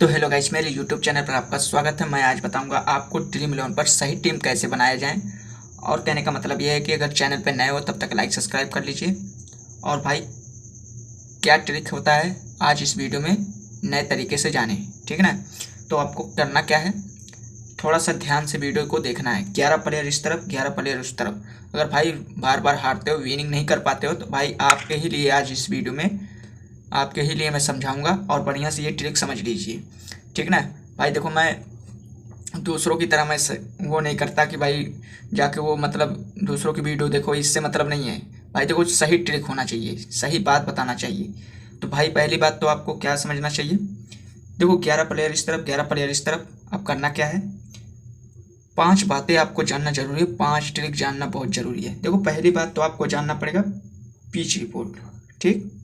तो hello guys, मेरे YouTube channel पर आपका स्वागत है। मैं आज बताऊंगा आपको ड्रीम इलेवन पर सही टीम कैसे बनाया जाए। और कहने का मतलब यह है कि अगर चैनल पर नए हो तब तक लाइक सब्सक्राइब कर लीजिए। और भाई, क्या ट्रिक होता है आज इस वीडियो में नए तरीके से जाने, ठीक है ना। तो आपको करना क्या है, थोड़ा सा ध्यान से वीडियो को देखना है। 11 प्लेयर इस तरफ, 11 प्लेयर उस तरफ। अगर भाई बार बार हारते हो, विनिंग नहीं कर पाते हो, तो भाई आपके ही लिए आज इस वीडियो में आपके ही लिए मैं समझाऊंगा और बढ़िया से ये ट्रिक समझ लीजिए, ठीक ना। भाई देखो, मैं दूसरों की तरह मैं वो नहीं करता कि भाई जाके वो मतलब दूसरों की वीडियो देखो, इससे मतलब नहीं है। भाई देखो, सही ट्रिक होना चाहिए, सही बात बताना चाहिए। तो भाई पहली बात तो आपको क्या समझना चाहिए, देखो 11 प्लेयर इस तरफ, 11 प्लेयर इस तरफ। अब करना क्या है, 5 बातें आपको जानना जरूरी है, 5 ट्रिक जानना बहुत जरूरी है। देखो पहली बात तो आपको जानना पड़ेगा पिच रिपोर्ट, ठीक।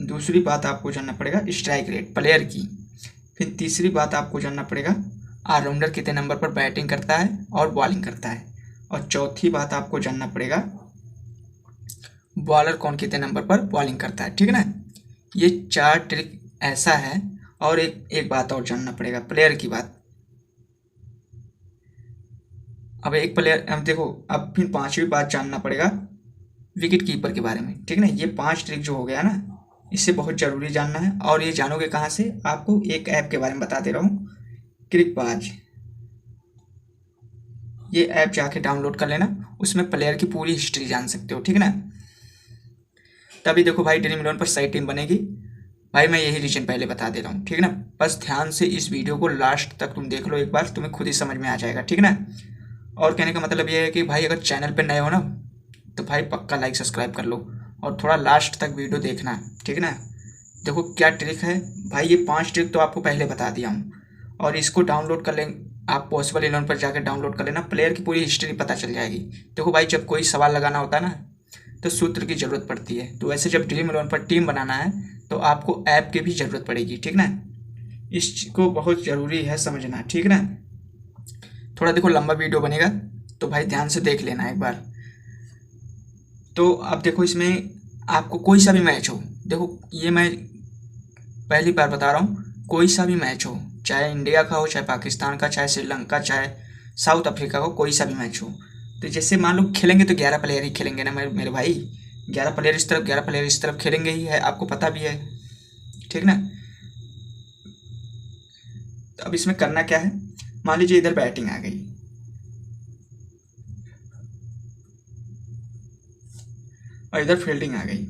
दूसरी बात आपको जानना पड़ेगा स्ट्राइक रेट प्लेयर की। फिर तीसरी बात आपको जानना पड़ेगा ऑलराउंडर कितने नंबर पर बैटिंग करता है और बॉलिंग करता है। और चौथी बात आपको जानना पड़ेगा बॉलर कौन कितने नंबर पर बॉलिंग करता है, ठीक है ना। ये 4 ट्रिक ऐसा है। और एक बात और जानना पड़ेगा, प्लेयर की बात। अब एक प्लेयर, अब देखो, अब फिर 5वीं बात जानना पड़ेगा विकेट कीपर के बारे में, ठीक है ना। ये 5 ट्रिक जो हो गया ना, इससे बहुत ज़रूरी जानना है। और ये जानोगे कहाँ से, आपको एक ऐप के बारे में बता दे रहा हूँ, क्रिकबाज। ये ऐप जाके डाउनलोड कर लेना, उसमें प्लेयर की पूरी हिस्ट्री जान सकते हो, ठीक है ना। तभी देखो भाई, ड्रीम इलेवन पर सही टीम बनेगी। भाई मैं यही रीजन पहले बता दे रहा हूँ, ठीक है ना। बस ध्यान से इस वीडियो को लास्ट तक तुम देख लो एक बार, तुम्हें खुद ही समझ में आ जाएगा, ठीक है ना। और कहने का मतलब ये है कि भाई अगर चैनल पर नए हो ना, तो भाई पक्का लाइक सब्सक्राइब कर लो और थोड़ा लास्ट तक वीडियो देखना, ठीक है ना। देखो क्या ट्रिक है भाई, ये 5 ट्रिक तो आपको पहले बता दिया हूँ। और इसको डाउनलोड कर लें आप, पॉसिबल इलेवन पर जाकर डाउनलोड कर लेना, प्लेयर की पूरी हिस्ट्री पता चल जाएगी। देखो भाई, जब कोई सवाल लगाना होता है ना, तो सूत्र की ज़रूरत पड़ती है। तो वैसे जब ड्रीम इलेवन पर टीम बनाना है तो आपको ऐप की भी ज़रूरत पड़ेगी, ठीक ना। इसको बहुत ज़रूरी है समझना, ठीक ना। थोड़ा देखो लंबा वीडियो बनेगा, तो भाई ध्यान से देख लेना एक बार। तो अब देखो, इसमें आपको कोई सा भी मैच हो, देखो ये मैं पहली बार बता रहा हूँ, कोई सा भी मैच हो, चाहे इंडिया का हो, चाहे पाकिस्तान का, चाहे श्रीलंका, चाहे साउथ अफ्रीका का, कोई सा भी मैच हो। तो जैसे मान लो खेलेंगे तो 11 प्लेयर ही खेलेंगे ना मेरे भाई। 11 प्लेयर इस तरफ, 11 प्लेयर इस तरफ खेलेंगे ही, है आपको पता भी है, ठीक ना। तो अब इसमें करना क्या है, मान लीजिए इधर बैटिंग आ गई और इधर फील्डिंग आ गई।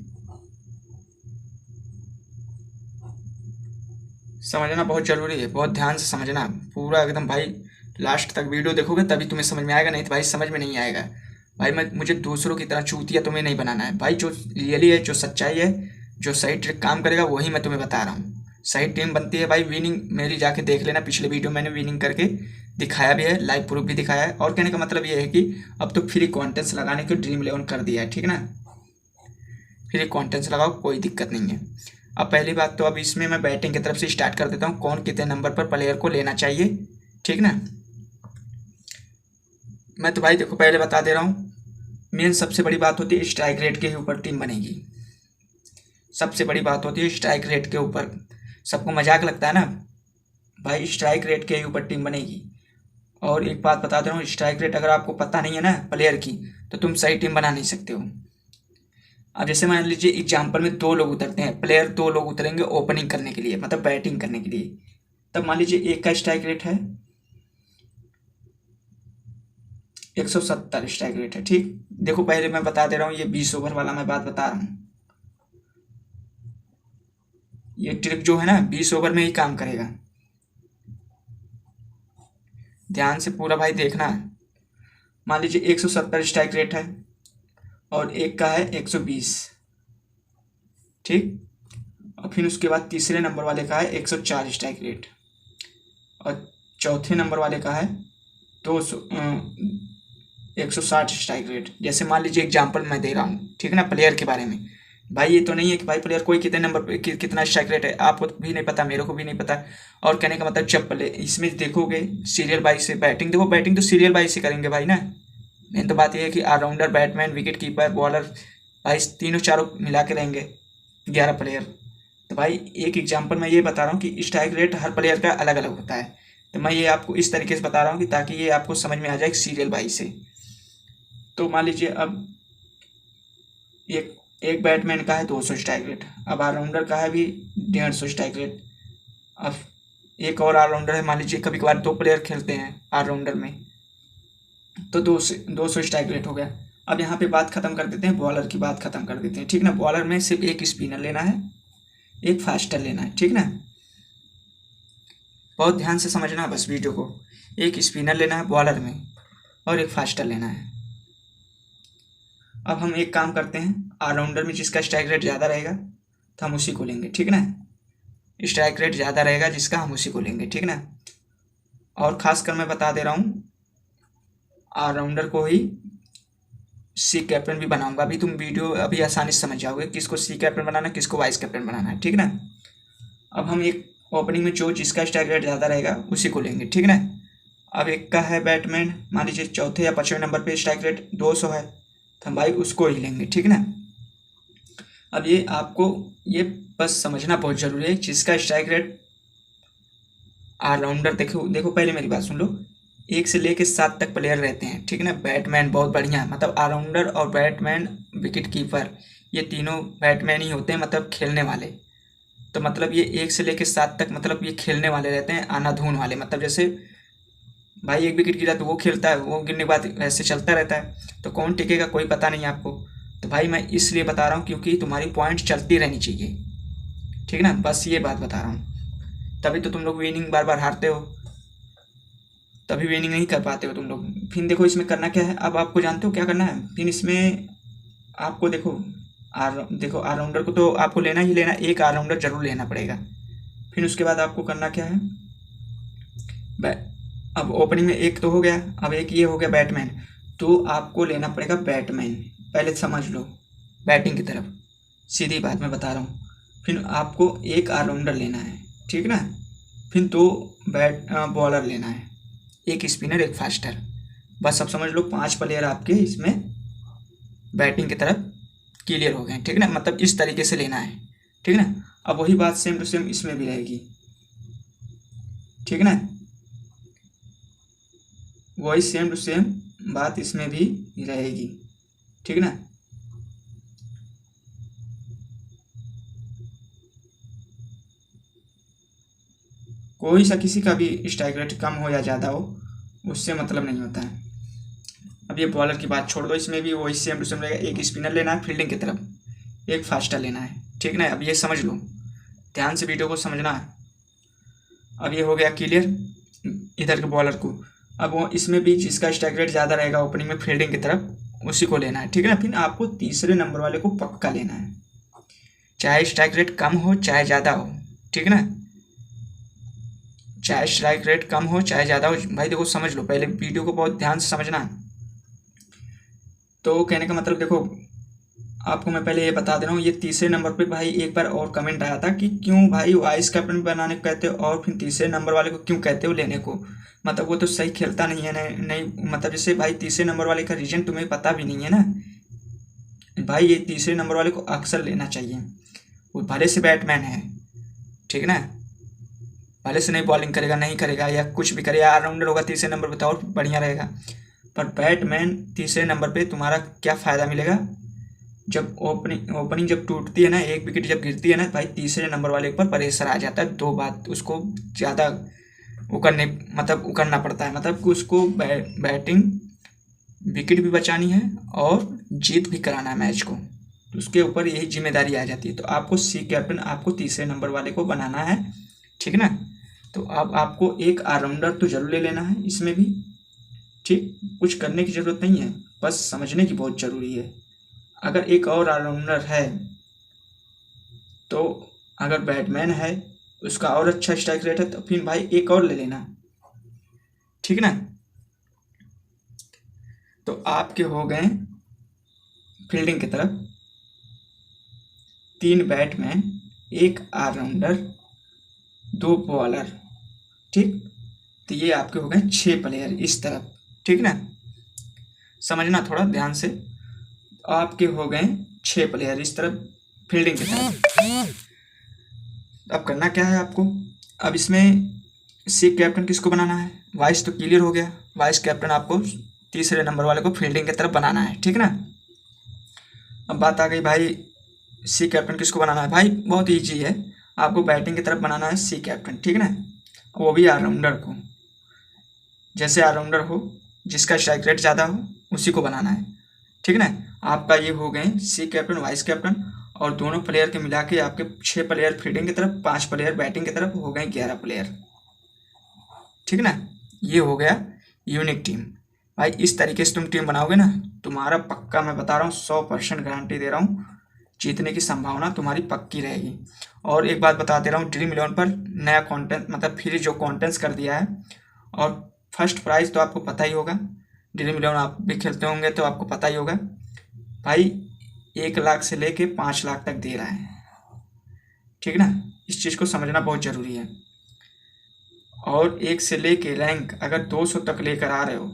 समझना बहुत ज़रूरी है, बहुत ध्यान से समझना पूरा एकदम भाई। लास्ट तक वीडियो देखोगे तभी तुम्हें समझ में आएगा, नहीं तो भाई समझ में नहीं आएगा। भाई मुझे दूसरों की तरह चूतिया तुम्हें नहीं बनाना है भाई। जो रियली है, जो सच्चाई है, जो सही ट्रिक काम करेगा वही मैं तुम्हें बता रहा हूँ। सही टीम बनती है भाई, विनिंग मेरी जाके देख लेना, पिछले वीडियो मैंने विनिंग करके दिखाया भी है, लाइव प्रूफ भी दिखाया है। और कहने का मतलब ये है कि अब तो फ्री कॉन्टेंट्स लगाने के ड्रीम इलेवन कर दिया है, ठीक ना। फ्री कॉन्टेंट्स लगाओ, कोई दिक्कत नहीं है। अब पहली बात तो अब इसमें मैं बैटिंग की तरफ से स्टार्ट कर देता हूँ, कौन कितने नंबर पर प्लेयर को लेना चाहिए, ठीक ना। मैं तो भाई देखो पहले बता दे रहा हूँ, मेन सबसे बड़ी बात होती है स्ट्राइक रेट के ऊपर टीम बनेगी। सबसे बड़ी बात होती है स्ट्राइक रेट के ऊपर। सबको मजाक लगता है ना भाई, स्ट्राइक रेट के ऊपर टीम बनेगी। और एक बात बता दे रहा हूँ, स्ट्राइक रेट अगर आपको पता नहीं है ना प्लेयर की, तो तुम सही टीम बना नहीं सकते हो। अब जैसे मान लीजिए एग्जाम्पल में 2 लोग उतरते हैं, प्लेयर 2 लोग उतरेंगे ओपनिंग करने के लिए, मतलब बैटिंग करने के लिए। तब मान लीजिए एक का स्ट्राइक रेट है 170 स्ट्राइक रेट है, ठीक। देखो पहले मैं बता दे रहा हूँ, ये 20 ओवर वाला मैं बात बता रहा हूँ। ये ट्रिक जो है ना 20 ओवर में ही काम करेगा, ध्यान से पूरा भाई देखना। मान लीजिए 170 स्ट्राइक रेट है और एक का है 120, ठीक। और फिर उसके बाद तीसरे नंबर वाले का है 104 स्ट्राइक रेट और चौथे नंबर वाले का है 200 160 स्ट्राइक रेट। जैसे मान लीजिए एग्जांपल मैं दे रहा हूँ, ठीक है ना, प्लेयर के बारे में। भाई ये तो नहीं है कि भाई प्लेयर कोई कितने नंबर पे कितना स्ट्राइक रेट है, आपको भी नहीं पता, मेरे को भी नहीं पता। और कहने का मतलब जब प्ले इसमें देखोगे सीरियल वाइज से बैटिंग, देखो बैटिंग तो सीरियल वाइज से करेंगे भाई ना। मेन तो बात ये है कि allrounder, batsman, wicket keeper, bowler, भाई तीनों चारों मिला के रहेंगे 11 प्लेयर। तो भाई एक एग्जांपल मैं ये बता रहा हूँ कि स्ट्राइक रेट हर प्लेयर का अलग अलग होता है। तो मैं ये आपको इस तरीके से बता रहा हूँ कि ताकि ये आपको समझ में आ जाए सीरियल वाइज से। तो मान लीजिए अब एक एक बैट्समैन का है 200 स्ट्राइक रेट, अब ऑलराउंडर का है भी 150 स्ट्राइक रेट, अब एक और ऑलराउंडर है, मान लीजिए कभी कभार 2 प्लेयर खेलते हैं ऑलराउंडर में, तो 200 स्ट्राइक रेट हो गया। अब यहाँ पे बात खत्म कर देते हैं, बॉलर की बात खत्म कर देते हैं, ठीक ना। बॉलर में सिर्फ एक स्पिनर लेना है, एक फास्टर लेना है, ठीक ना। बहुत ध्यान से समझना बस वीडियो को। एक स्पिनर लेना है बॉलर में और एक फास्टर लेना है। अब हम एक काम करते हैं, ऑलराउंडर में जिसका स्ट्राइक रेट ज़्यादा रहेगा तो हम उसी को लेंगे, ठीक ना। स्ट्राइक रेट ज़्यादा रहेगा जिसका, हम उसी को लेंगे, ठीक ना। और ख़ासकर मैं बता दे रहा हूँ, ऑलराउंडर को ही सी कैप्टन भी बनाऊंगा। अभी तुम वीडियो अभी आसानी से समझ जाओगे किसको सी कैप्टन बनाना है, किसको वाइस कैप्टन बनाना है, ठीक ना। अब हम एक ओपनिंग में जो जिसका स्ट्राइक रेट ज़्यादा रहेगा उसी को लेंगे, ठीक ना। अब एक का है बैट्समैन, मान लीजिए चौथे या 5वें नंबर पे स्ट्राइक रेट 200 है, तो हम भाई उसको ही लेंगे, ठीक ना। अब ये आपको ये बस समझना बहुत ज़रूरी है, जिसका स्ट्राइक रेट ऑलराउंडर, देखो पहले मेरी बात सुन लो, 1 से लेके 7 तक प्लेयर रहते हैं, ठीक ना। बैट्समैन बहुत बढ़िया, मतलब ऑलराउंडर और बैट्समैन विकेट कीपर, ये तीनों बैट्समैन ही होते हैं, मतलब खेलने वाले। तो मतलब ये 1 से लेके 7 तक, मतलब ये खेलने वाले रहते हैं, आनाधून वाले। मतलब जैसे भाई एक विकेट गिरा तो वो खेलता है, वो गिरने के बाद ऐसे चलता रहता है, तो कौन टिकेगा कोई पता नहीं आपको। तो भाई मैं इसलिए बता रहा हूँ क्योंकि तुम्हारी पॉइंट चलती रहनी चाहिए, ठीक ना। बस ये बात बता रहा हूँ, तभी तो तुम लोग विनिंग बार बार हारते हो, तभी विनिंग नहीं कर पाते हो तुम लोग। फिर देखो इसमें करना क्या है, अब आपको जानते हो क्या करना है। फिर इसमें आपको देखो ऑलराउंडर को तो आपको लेना ही लेना, एक ऑलराउंडर जरूर लेना पड़ेगा। फिर उसके बाद आपको करना क्या है, अब ओपनिंग में एक तो हो गया, अब एक ये हो गया बैट्समैन, तो आपको लेना पड़ेगा बैट्समैन। पहले समझ लो बैटिंग की तरफ, सीधी बात मैं बता रहा हूँ। फिर आपको एक ऑलराउंडर लेना है, ठीक ना। फिर 2 बॉलर लेना है, एक स्पिनर एक फास्टर। बस अब समझ लो 5 प्लेयर आपके इसमें बैटिंग की तरफ क्लियर हो गए, ठीक ना। मतलब इस तरीके से लेना है, ठीक ना। अब वही बात सेम टू सेम इसमें भी रहेगी, ठीक ना। वही सेम टू सेम बात इसमें भी रहेगी, ठीक ना। कोई सा किसी का भी स्ट्राइक रेट कम हो या ज़्यादा हो, उससे मतलब नहीं होता है। अब ये बॉलर की बात छोड़ दो, इसमें भी वही सेम टू सेम रहेगा। एक स्पिनर लेना है फील्डिंग की तरफ, एक फास्टर लेना है, ठीक ना। अब ये समझ लो, ध्यान से वीडियो को समझना है। अब ये हो गया क्लियर इधर के बॉलर को। अब वो इसमें भी जिसका स्ट्राइक रेट ज़्यादा रहेगा ओपनिंग में फील्डिंग की तरफ, उसी को लेना है, ठीक है ना। फिर आपको तीसरे नंबर वाले को पक्का लेना है, चाहे स्ट्राइक रेट कम हो चाहे ज़्यादा हो, ठीक ना। चाहे स्ट्राइक रेट कम हो चाहे ज़्यादा हो, भाई देखो समझ लो, पहले वीडियो को बहुत ध्यान से समझना। तो कहने का मतलब देखो, आपको मैं पहले ये बता दे रहा हूँ, ये तीसरे नंबर पे भाई एक बार और कमेंट आया था कि क्यों भाई वाइस कैप्टन बनाने को कहते हो और फिर तीसरे नंबर वाले को क्यों कहते हो लेने को, मतलब वो तो सही खेलता नहीं है। नहीं मतलब जैसे भाई तीसरे नंबर वाले का रीजन तुम्हें पता भी नहीं है ना भाई। ये तीसरे नंबर वाले को अक्सर लेना चाहिए, वो भले से बैट्समैन है, ठीक ना। भले से नहीं बॉलिंग करेगा, नहीं करेगा या कुछ भी करेगा, ऑलराउंडर होगा तीसरे नंबर पर तो और बढ़िया रहेगा। पर बैट्समैन तीसरे नंबर पे तुम्हारा क्या फ़ायदा मिलेगा, जब ओपनिंग जब टूटती है ना, एक विकेट जब गिरती है ना भाई, तीसरे नंबर वाले के ऊपर प्रेशर आ जाता है। 2 बात उसको ज़्यादा उकरना पड़ता है, मतलब कि उसको बैटिंग विकेट भी बचानी है और जीत भी कराना है मैच को, तो उसके ऊपर यही जिम्मेदारी आ जाती है। तो आपको सी कैप्टन आपको तीसरे नंबर वाले को बनाना है, ठीक ना। तो अब आपको एक ऑलराउंडर तो जरूर ले लेना है इसमें भी, ठीक। कुछ करने की ज़रूरत नहीं है, बस समझने की बहुत ज़रूरी है। अगर एक और ऑलराउंडर है तो अगर बैट्समैन है उसका और अच्छा स्ट्राइक रेट है तो फिर भाई एक और ले लेना, ठीक ना। तो आपके हो गए फील्डिंग की तरफ 3 बैट्समैन, एक ऑलराउंडर, 2 बॉलर, ठीक। तो ये आपके हो गए 6 प्लेयर इस तरफ, ठीक ना। समझना थोड़ा ध्यान से, आपके हो गए 6 प्लेयर इस तरफ फील्डिंग की तरफ। अब करना क्या है आपको, अब इसमें सी कैप्टन किसको बनाना है, वाइस तो क्लियर हो गया, वाइस कैप्टन आपको तीसरे नंबर वाले को फील्डिंग की तरफ बनाना है, ठीक ना। अब बात आ गई भाई सी कैप्टन किसको बनाना है, भाई बहुत ईजी है, आपको बैटिंग की तरफ बनाना है सी कैप्टन, ठीक ना, वो भी ऑलराउंडर को, जैसे ऑलराउंडर हो जिसका स्ट्राइक रेट ज़्यादा हो उसी को बनाना है, ठीक ना। आपका ये हो गए सी कैप्टन वाइस कैप्टन, और दोनों प्लेयर के मिला के आपके 6 प्लेयर फील्डिंग की तरफ, 5 प्लेयर बैटिंग की तरफ, हो गए 11 प्लेयर, ठीक ना। ये हो गया यूनिक टीम। भाई इस तरीके से तुम टीम बनाओगे ना, तुम्हारा पक्का मैं बता रहा हूँ 100% गारंटी दे रहा हूँ, जीतने की संभावना तुम्हारी पक्की रहेगी। और एक बात बता दे रहा हूँ, ड्रीम इलेवन पर नया कंटेंट मतलब फिर जो कंटेंट्स कर दिया है, और फर्स्ट प्राइज़ तो आपको पता ही होगा, ड्रीम इलेवन आप भी खेलते होंगे तो आपको पता ही होगा भाई, 1 लाख से लेके 5 लाख तक दे रहा है, ठीक ना। इस चीज़ को समझना बहुत ज़रूरी है। और 1 से लेके रैंक अगर 200 तक लेकर आ रहे हो,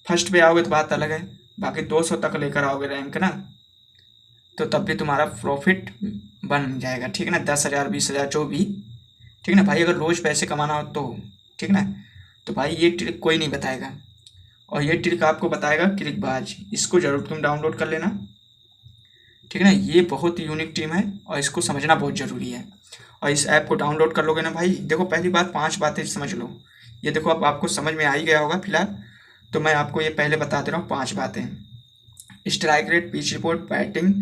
फर्स्ट पे आओगे तो बात अलग है, बाकी 200 तक लेकर आओगे रैंक ना, तो तब भी तुम्हारा प्रॉफिट बन जाएगा, ठीक ना। 10,000 20,000 जो भी, ठीक ना भाई। अगर रोज़ पैसे कमाना हो तो, ठीक ना, तो भाई ये ट्रिक कोई नहीं बताएगा, और ये ट्रिक आपको बताएगा क्लिकबाज, इसको ज़रूर तुम डाउनलोड कर लेना, ठीक है ना। ये बहुत ही यूनिक टीम है और इसको समझना बहुत ज़रूरी है। और इस ऐप को डाउनलोड कर लोगे ना भाई, देखो पहली बात 5 बातें समझ लो, ये देखो अब आपको समझ में आ ही गया होगा फिलहाल, तो मैं आपको ये पहले बता दे रहा हूँ 5 बातें। Strike rate, pitch report, batting,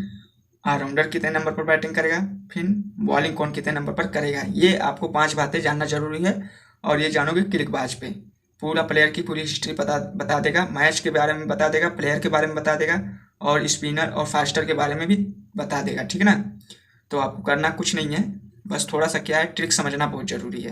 allrounder कितने नंबर पर बैटिंग करेगा, फिर बॉलिंग कौन कितने नंबर पर करेगा, ये आपको 5 बातें जानना जरूरी है। और ये जानोगे क्लिकबाज पे, पूरा प्लेयर की पूरी हिस्ट्री बता देगा, मैच के बारे में बता देगा, प्लेयर के बारे में बता देगा, और स्पिनर और फास्टर के बारे में भी बता देगा, ठीक है ना। तो आपको करना कुछ नहीं है, बस थोड़ा सा क्या है, ट्रिक समझना बहुत ज़रूरी है।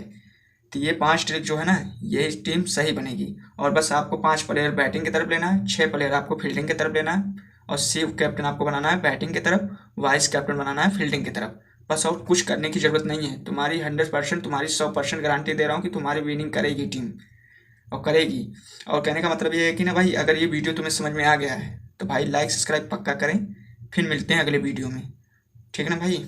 तो ये 5 ट्रिक जो है ना, ये टीम सही बनेगी। और बस आपको 5 प्लेयर बैटिंग की तरफ लेना है, 6 प्लेयर आपको फील्डिंग की तरफ लेना है, और सीव कैप्टन आपको बनाना है बैटिंग की तरफ, वाइस कैप्टन बनाना है फील्डिंग की तरफ, बस। और कुछ करने की ज़रूरत नहीं है, तुम्हारी 100%, तुम्हारी 100% गारंटी दे रहा हूँ कि तुम्हारी विनिंग करेगी टीम, और करेगी। और कहने का मतलब ये है कि ना भाई, अगर ये वीडियो तुम्हें समझ में आ गया है तो भाई लाइक सब्सक्राइब पक्का करें, फिर मिलते हैं अगले वीडियो में, ठीक है ना भाई।